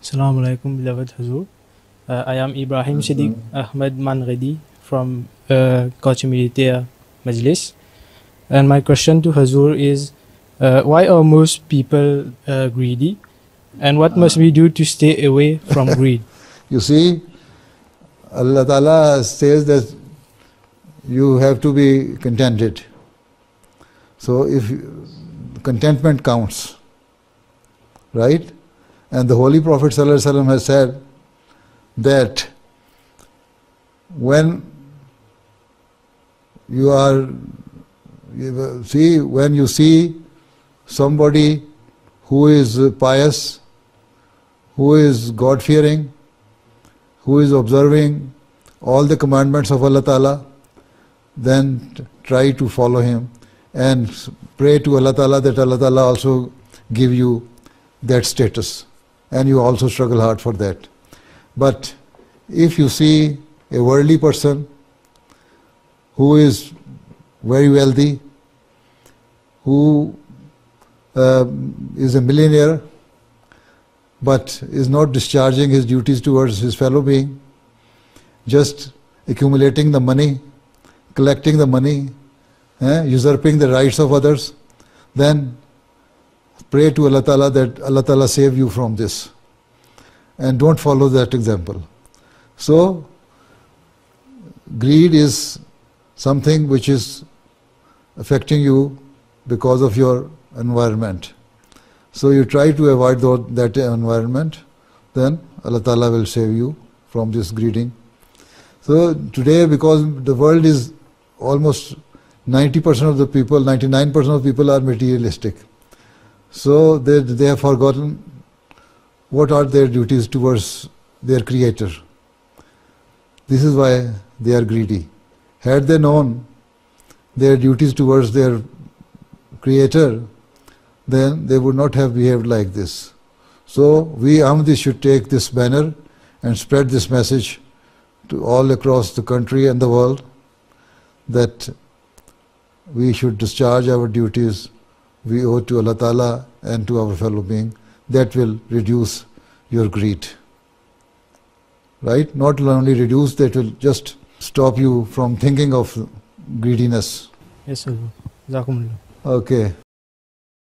Assalamu alaikum, beloved Hazur. I am Ibrahim Siddiq Ahmed Manghedi from Kochi Majlis. And my question to Hazur is, why are most people greedy? And what must we do to stay away from greed? You see, Allah Ta'ala says that you have to be contented. So if contentment counts, right? And the Holy Prophet ﷺ has said that when you see somebody who is pious, who is God-fearing, who is observing all the commandments of Allah Ta'ala, then try to follow him and pray to Allah Ta'ala that Allah Ta'ala also give you that status, and you also struggle hard for that. But if you see a worldly person who is very wealthy, who is a millionaire, but is not discharging his duties towards his fellow being, just accumulating the money, collecting the money, usurping the rights of others, then pray to Allah Ta'ala that Allah Ta'ala save you from this. And don't follow that example. So, greed is something which is affecting you because of your environment. So you try to avoid that environment, then Allah Ta'ala will save you from this greeding. So today, because the world is almost 90% of the people, 99% of people are materialistic. So they have forgotten what are their duties towards their Creator. This is why they are greedy. Had they known their duties towards their Creator, then they would not have behaved like this. So we Ahmadis should take this banner and spread this message to all across the country and the world that we should discharge our duties we owe to Allah Ta'ala and to our fellow being. That will reduce your greed. Right? Not only reduce, that will just stop you from thinking of greediness. Yes, Hazur. Jazakumullah. Okay.